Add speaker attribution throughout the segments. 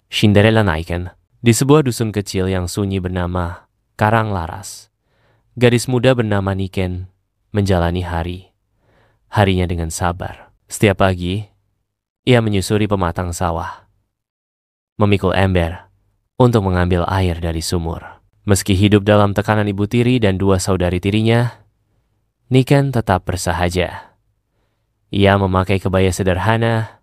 Speaker 1: Cinderella Naiken, di sebuah dusun kecil yang sunyi bernama Karanglaras. Gadis muda bernama Niken menjalani harinya dengan sabar. Setiap pagi, ia menyusuri pematang sawah, memikul ember untuk mengambil air dari sumur. Meski hidup dalam tekanan ibu tiri dan dua saudari tirinya, Niken tetap bersahaja. Ia memakai kebaya sederhana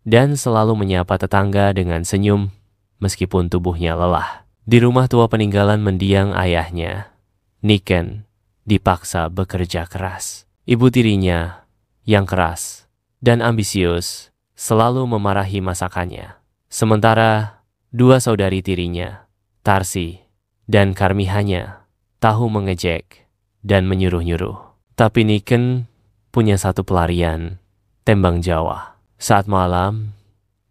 Speaker 1: dan selalu menyapa tetangga dengan senyum meskipun tubuhnya lelah. Di rumah tua peninggalan mendiang ayahnya, Niken dipaksa bekerja keras. Ibu tirinya yang keras dan ambisius selalu memarahi masakannya. Sementara dua saudari tirinya, Tarsi dan Karmihanya, tahu mengejek dan menyuruh-nyuruh. Tapi Niken punya satu pelarian, tembang Jawa. Saat malam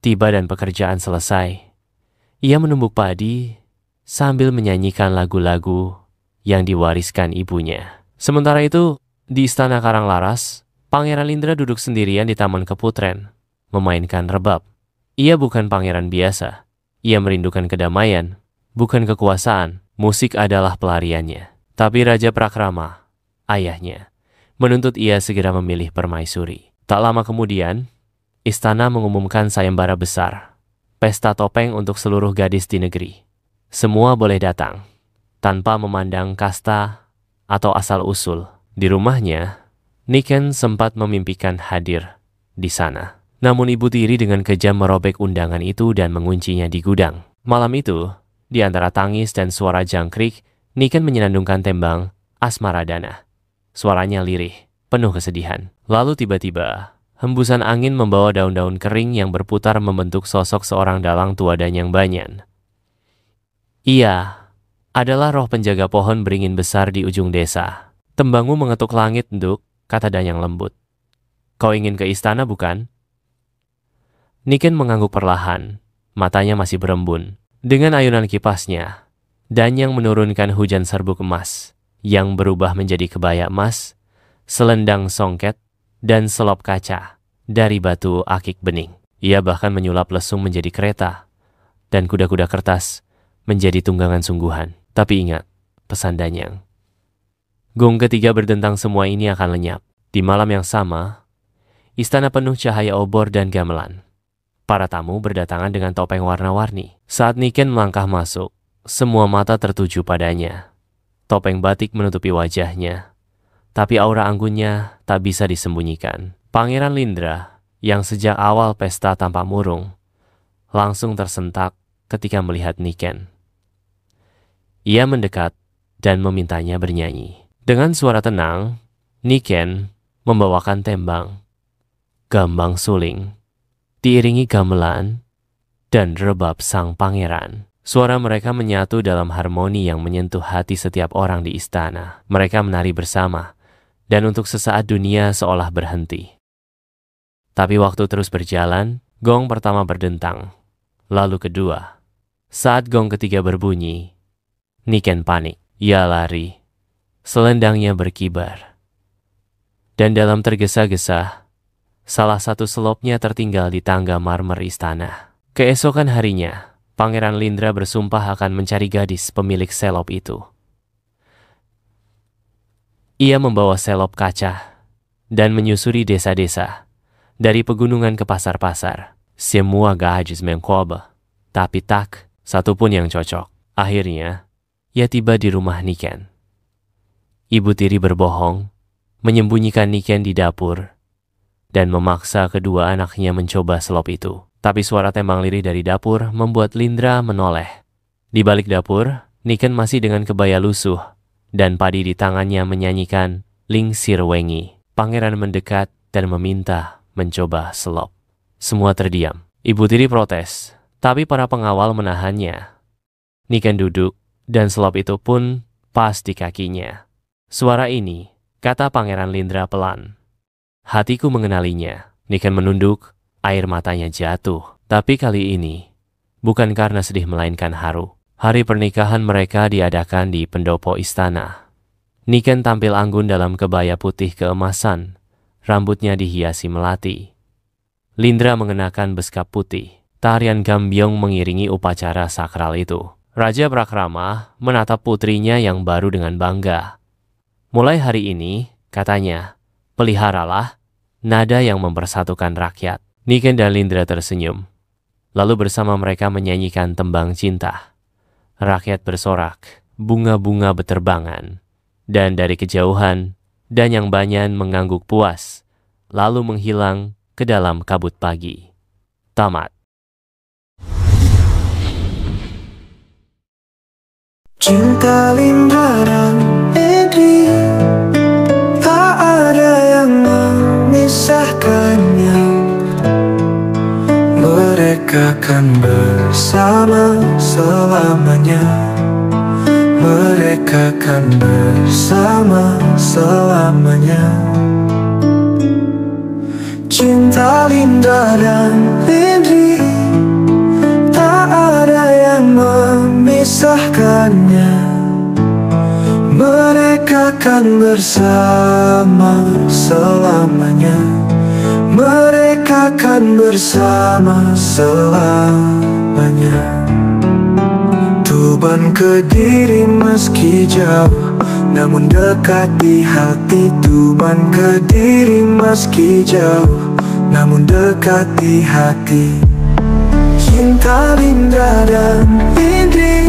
Speaker 1: tiba dan pekerjaan selesai, ia menumbuk padi sambil menyanyikan lagu-lagu yang diwariskan ibunya. Sementara itu, di Istana Karanglaras, Pangeran Lindra duduk sendirian di Taman Keputren, memainkan rebab. Ia bukan pangeran biasa. Ia merindukan kedamaian, bukan kekuasaan. Musik adalah pelariannya. Tapi Raja Prakrama, ayahnya, menuntut ia segera memilih permaisuri. Tak lama kemudian, istana mengumumkan sayembara besar, pesta topeng untuk seluruh gadis di negeri. Semua boleh datang, tanpa memandang kasta atau asal-usul. Di rumahnya, Niken sempat memimpikan hadir di sana. Namun ibu tiri dengan kejam merobek undangan itu dan menguncinya di gudang. Malam itu, di antara tangis dan suara jangkrik, Niken menyenandungkan tembang Asmaradana. Suaranya lirih, penuh kesedihan. Lalu tiba-tiba, hembusan angin membawa daun-daun kering yang berputar membentuk sosok seorang dalang tua dan yang banyan. Ia adalah roh penjaga pohon beringin besar di ujung desa. Tembangmu mengetuk langit, Nduk, kata Danyang lembut. Kau ingin ke istana, bukan? Niken mengangguk perlahan, matanya masih berembun. Dengan ayunan kipasnya, Danyang menurunkan hujan serbuk emas yang berubah menjadi kebaya emas, selendang songket, dan selop kaca dari batu akik bening. Ia bahkan menyulap lesung menjadi kereta dan kuda-kuda kertas menjadi tunggangan sungguhan. Tapi ingat, pesan Danyang. Gong ketiga berdentang, semua ini akan lenyap. Di malam yang sama, istana penuh cahaya obor dan gamelan. Para tamu berdatangan dengan topeng warna-warni. Saat Niken melangkah masuk, semua mata tertuju padanya. Topeng batik menutupi wajahnya, tapi aura anggunnya tak bisa disembunyikan. Pangeran Lindra, yang sejak awal pesta tampak murung, langsung tersentak ketika melihat Niken. Ia mendekat dan memintanya bernyanyi. Dengan suara tenang, Niken membawakan tembang Gambang Suling, diiringi gamelan dan rebab sang pangeran. Suara mereka menyatu dalam harmoni yang menyentuh hati setiap orang di istana. Mereka menari bersama, dan untuk sesaat dunia seolah berhenti. Tapi waktu terus berjalan, gong pertama berdentang, lalu kedua. Saat gong ketiga berbunyi, Niken panik. Ia lari, selendangnya berkibar. Dan dalam tergesa-gesa, salah satu selopnya tertinggal di tangga marmer istana. Keesokan harinya, Pangeran Lindra bersumpah akan mencari gadis pemilik selop itu. Ia membawa selop kaca dan menyusuri desa-desa, dari pegunungan ke pasar-pasar. Semua gadis mencoba, tapi tak satupun yang cocok. Akhirnya, ia tiba di rumah Niken. Ibu tiri berbohong, menyembunyikan Niken di dapur, dan memaksa kedua anaknya mencoba selop itu. Tapi suara tembang lirih dari dapur membuat Lindra menoleh. Di balik dapur, Niken masih dengan kebaya lusuh dan padi di tangannya menyanyikan Lingsir Wengi. Pangeran mendekat dan meminta mencoba selop. Semua terdiam. Ibu tiri protes, tapi para pengawal menahannya. Niken duduk dan selop itu pun pas di kakinya. Suara ini, kata Pangeran Lindra pelan. Hatiku mengenalinya. Niken menunduk. Air matanya jatuh, tapi kali ini bukan karena sedih melainkan haru. Hari pernikahan mereka diadakan di pendopo istana. Niken tampil anggun dalam kebaya putih keemasan, rambutnya dihiasi melati. Lindra mengenakan beskap putih. Tarian gambyong mengiringi upacara sakral itu. Raja Prakrama menatap putrinya yang baru dengan bangga. Mulai hari ini, katanya, peliharalah nada yang mempersatukan rakyat. Niken dan Lindra tersenyum. Lalu bersama mereka menyanyikan tembang cinta. Rakyat bersorak, bunga-bunga beterbangan. Dan dari kejauhan, Danyang Banyan mengangguk puas, lalu menghilang ke dalam kabut pagi. Tamat.
Speaker 2: Cinta Lindra dan Edi, tak ada yang memisahkannya. Mereka kan bersama selamanya. Mereka kan bersama selamanya. Cinta Lindra dan Edi, tak ada yang memisahkannya. Mereka kan bersama selamanya. Mereka kan bersama selamanya. Tuban Kediri meski jauh, namun dekat di hati. Tuban Kediri meski jauh, namun dekat di hati. Cinta Lindra dan Edi,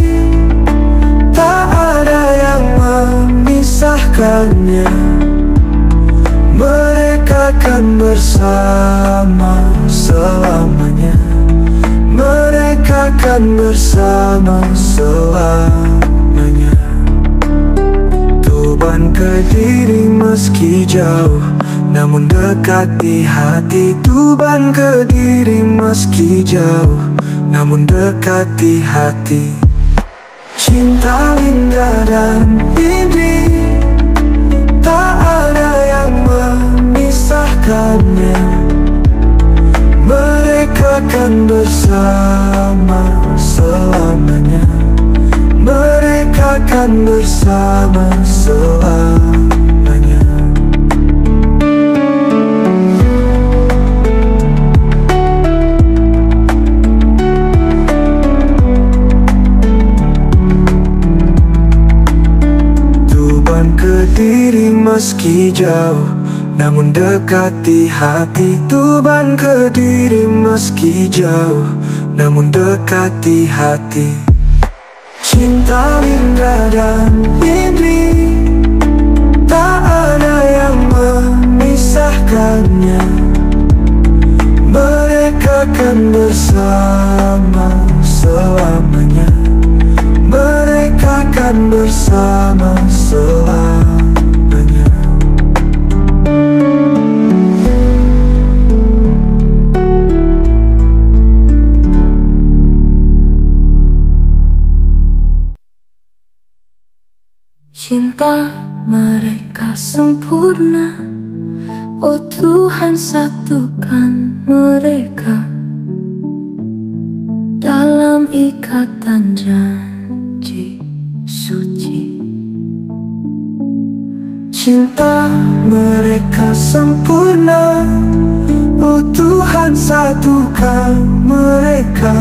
Speaker 2: tak ada yang memisahkannya. Mereka kan bersama selamanya. Mereka kan bersama selamanya. Tuban Kediri meski jauh, namun dekat di hati. Tuban Kediri meski jauh, namun dekat di hati. Cinta Lindra dan Edi, tak ada yang memisahkannya. Mereka kan bersama selamanya. Mereka kan bersama selamanya. Tuban Kediri meski jauh, namun dekat di hati. Tuban Kediri meski jauh, namun dekat di hati. Cinta Lindra dan Edi, tak ada yang memisahkannya. Mereka kan bersama selamanya. Mereka kan bersama selamanya. Cinta mereka sempurna, oh Tuhan satukan mereka dalam ikatan janji suci. Cinta mereka sempurna, oh Tuhan satukan mereka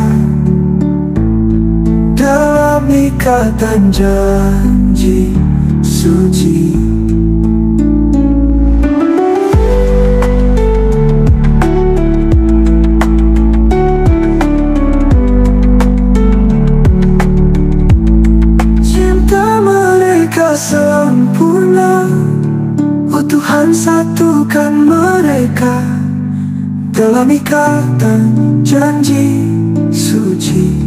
Speaker 2: dalam ikatan janji suci. Cinta mereka sempurna, oh Tuhan satukan mereka dalam ikatan janji suci.